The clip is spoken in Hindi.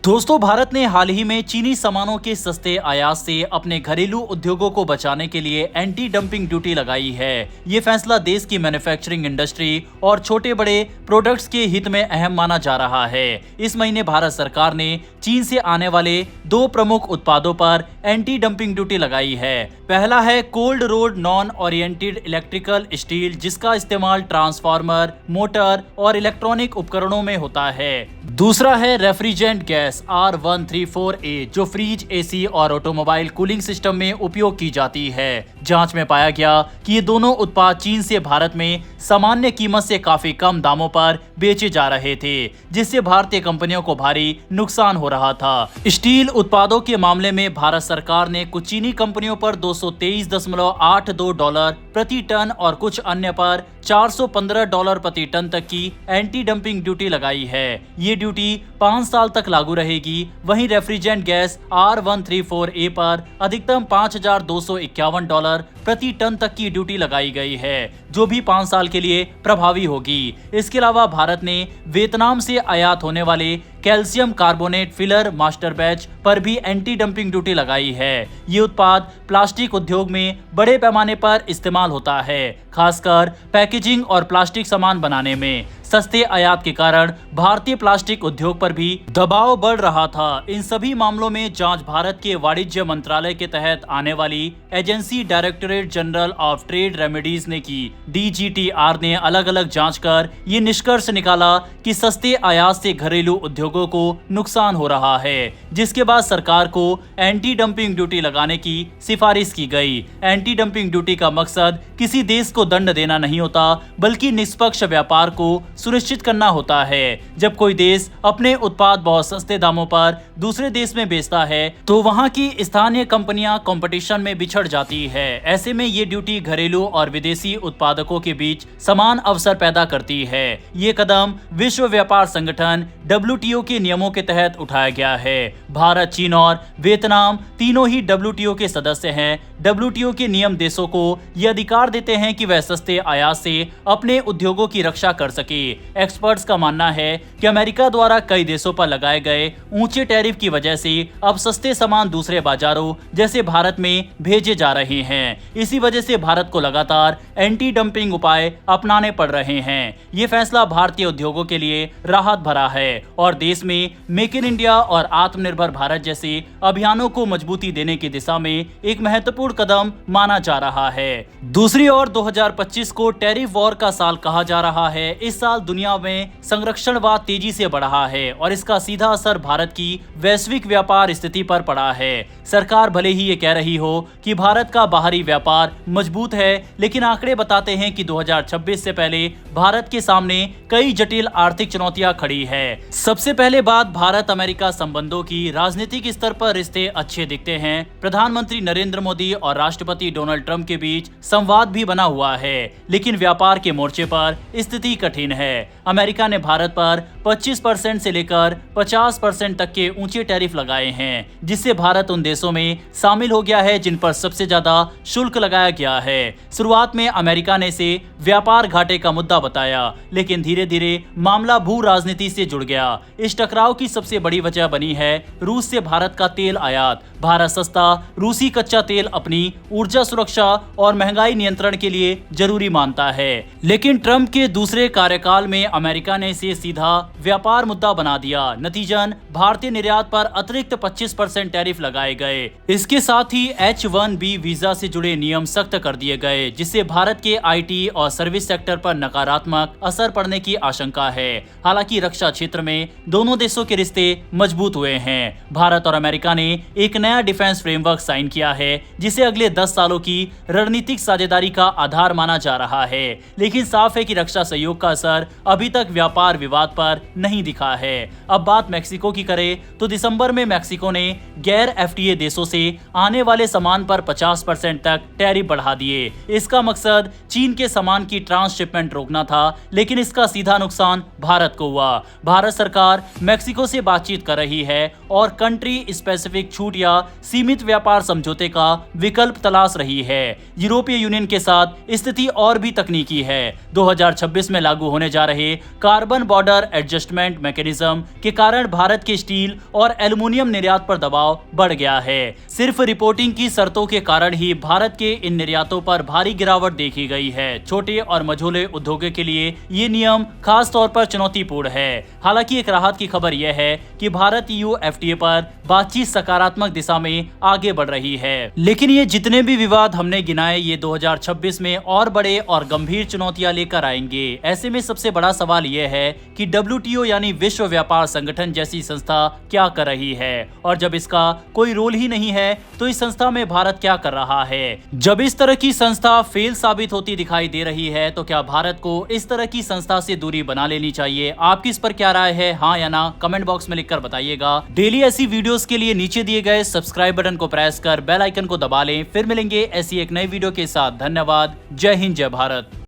दोस्तों, भारत ने हाल ही में चीनी सामानों के सस्ते आयात से अपने घरेलू उद्योगों को बचाने के लिए एंटी डंपिंग ड्यूटी लगाई है। ये फैसला देश की मैन्युफैक्चरिंग इंडस्ट्री और छोटे बड़े प्रोडक्ट्स के हित में अहम माना जा रहा है। इस महीने भारत सरकार ने चीन से आने वाले दो प्रमुख उत्पादों पर एंटी डंपिंग ड्यूटी लगाई है। पहला है cold road non oriented electrical steel, जिसका इस्तेमाल ट्रांसफार्मर, मोटर और इलेक्ट्रॉनिक उपकरणों में होता है। दूसरा है रेफ्रिजरेंट गैस R134A, जो फ्रिज, एसी और ऑटोमोबाइल कूलिंग सिस्टम में उपयोग की जाती है। जांच में पाया गया कि ये दोनों उत्पाद चीन से भारत में सामान्य कीमत से काफी कम दामों पर बेचे जा रहे थे, जिससे भारतीय कंपनियों को भारी नुकसान हो रहा था। स्टील उत्पादों के मामले में भारत सरकार ने कुछ चीनी कंपनियों पर $223.82 प्रति टन और कुछ अन्य पर $415 प्रति टन तक की एंटी डंपिंग ड्यूटी लगाई है। ये ड्यूटी 5 साल तक लागू रहेगी। वहीं रेफ्रिजरेंट गैस R134A पर अधिकतम $5,251 प्रति टन तक की ड्यूटी लगाई गई है, जो भी 5 साल के लिए प्रभावी होगी। इसके अलावा भारत ने वियतनाम से आयात होने वाले calcium carbonate filler master batch पर भी एंटी डंपिंग ड्यूटी लगाई है। ये उत्पाद प्लास्टिक उद्योग में बड़े पैमाने पर इस्तेमाल होता है, खासकर पैकेजिंग और प्लास्टिक सामान बनाने में। सस्ते आयात के कारण भारतीय प्लास्टिक उद्योग पर भी दबाव बढ़ रहा था। इन सभी मामलों में जांच भारत के वाणिज्य मंत्रालय के तहत आने वाली agency directorate general of trade remedies ने की। DGTR ने अलग अलग जांच कर ये निष्कर्ष निकाला कि सस्ते आयात से घरेलू उद्योगों को नुकसान हो रहा है, जिसके बाद सरकार को एंटी डंपिंग ड्यूटी लगाने की सिफारिश की गई। एंटी डंपिंग ड्यूटी का मकसद किसी देश को दंड देना नहीं होता, बल्कि निष्पक्ष व्यापार को सुनिश्चित करना होता है। जब कोई देश अपने उत्पाद बहुत सस्ते दामों पर दूसरे देश में बेचता है, तो वहां की स्थानीय कंपनियां कंपटीशन में बिछड़ जाती है। ऐसे में ये ड्यूटी घरेलू और विदेशी उत्पादकों के बीच समान अवसर पैदा करती है। ये कदम विश्व व्यापार संगठन WTO के नियमों के तहत उठाया गया है। भारत, चीन और वियतनाम तीनों ही WTO के सदस्य हैं। WTO के नियम देशों को यह अधिकार देते हैं कि वह सस्ते आयात से अपने उद्योगों की रक्षा कर सके। एक्सपर्ट्स का मानना है कि अमेरिका द्वारा कई देशों पर लगाए गए ऊंचे टैरिफ की वजह से अब सस्ते सामान दूसरे बाजारों जैसे भारत में भेजे जा रहे हैं। इसी वजह से भारत को लगातार एंटी डंपिंग उपाय अपनाने पड़ रहे हैं। ये फैसला भारतीय उद्योगों के लिए राहत भरा है और देश में मेक इन इंडिया और आत्मनिर्भर भारत जैसे अभियानों को मजबूती देने की दिशा में एक महत्वपूर्ण कदम माना जा रहा है। दूसरी ओर 2025 को टैरिफ वॉर का साल कहा जा रहा है। इस साल दुनिया में संरक्षणवाद तेजी से बढ़ रहा है और इसका सीधा असर भारत की वैश्विक व्यापार स्थिति पर पड़ा है। सरकार भले ही ये कह रही हो कि भारत का बाहरी व्यापार मजबूत है, लेकिन आंकड़े बताते हैं कि 2026 से पहले भारत के सामने कई जटिल आर्थिक चुनौतियां खड़ी है। सबसे पहले बात भारत अमेरिका संबंधों की। राजनीतिक स्तर पर रिश्ते अच्छे दिखते हैं। प्रधानमंत्री नरेंद्र मोदी और राष्ट्रपति डोनाल्ड ट्रंप के बीच संवाद भी बना हुआ है, लेकिन व्यापार के मोर्चे पर स्थिति कठिन है। अमेरिका ने भारत पर 25% से लेकर 50% तक के ऊंचे टैरिफ लगाए हैं, जिससे भारत उन देशों में शामिल हो गया है जिन पर सबसे ज्यादा शुल्क लगाया गया है। शुरुआत में अमेरिका ने इसे व्यापार घाटे का मुद्दा बताया, लेकिन धीरे धीरे मामला भू राजनीति से जुड़ गया। इस टकराव की सबसे बड़ी वजह बनी है रूस से भारत का तेल आयात। भारत सस्ता रूसी कच्चा तेल अपनी ऊर्जा सुरक्षा और महंगाई नियंत्रण के लिए जरूरी मानता है, लेकिन ट्रंप के दूसरे कार्यकाल में अमेरिका ने इसे सीधा व्यापार मुद्दा बना दिया। नतीजन भारतीय निर्यात पर अतिरिक्त 25% टैरिफ लगाए गए। इसके साथ ही H1B वीजा से जुड़े नियम सख्त कर दिए गए, जिससे भारत के IT और सर्विस सेक्टर पर नकारात्मक असर पड़ने की आशंका है। हालांकि रक्षा क्षेत्र में दोनों देशों के रिश्ते मजबूत हुए हैं। भारत और अमेरिका ने एक नया डिफेंस फ्रेमवर्क साइन किया है, जिसे अगले 10 सालों की रणनीतिक साझेदारी का आधार माना जा रहा है। लेकिन साफ है कि रक्षा सहयोग का असर अभी तक व्यापार विवाद पर नहीं दिखा है। अब बात मैक्सिको की करें तो दिसंबर में मैक्सिको ने गैर FTA देशों से आने वाले सामान पर 50% तक टैरिफ बढ़ा दिए। इसका मकसद चीन के सामान की ट्रांसशिपमेंट रोकना था, लेकिन इसका सीधा नुकसान भारत को हुआ। भारत सरकार मैक्सिको से बातचीत कर रही है और कंट्री स्पेसिफिक छूट या सीमित व्यापार समझौते का विकल्प तलाश रही है। यूरोपीय यूनियन के साथ स्थिति और भी तकनीकी है। 2026 में लागू होने जा रहे कार्बन बॉर्डर एडजस्टमेंट मैकेनिज्म के कारण भारत के के स्टील और एल्युमिनियम निर्यात पर दबाव बढ़ गया है। सिर्फ रिपोर्टिंग की शर्तों के कारण ही भारत के इन निर्यातों पर भारी गिरावट देखी गई है। छोटे और मझोले उद्योगों के लिए ये नियम खास तौर पर चुनौतीपूर्ण है। हालांकि एक राहत की खबर यह है कि भारत EU FTA पर बातचीत सकारात्मक दिशा में आगे बढ़ रही है। लेकिन ये जितने भी विवाद हमने गिनाए, ये 2026 में और बड़े और गंभीर चुनौतियां लेकर आएंगे। ऐसे में सबसे बड़ा सवाल यह है कि WTO यानी विश्व व्यापार संगठन जैसी संस्था क्या कर रही है, और जब इसका कोई रोल ही नहीं है तो इस संस्था में भारत क्या कर रहा है। जब इस तरह की संस्था फेल साबित होती दिखाई दे रही है तो क्या भारत को इस तरह की संस्था से दूरी बना लेनी चाहिए? आपकी इस पर क्या राय है, हाँ या ना, कमेंट बॉक्स में लिखकर बताइएगा। डेली ऐसी वीडियोस के लिए नीचे दिए गए सब्सक्राइब बटन को प्रेस कर बेल आइकन को दबा लें। फिर मिलेंगे ऐसी एक नई वीडियो के साथ। धन्यवाद। जय हिंद, जय भारत।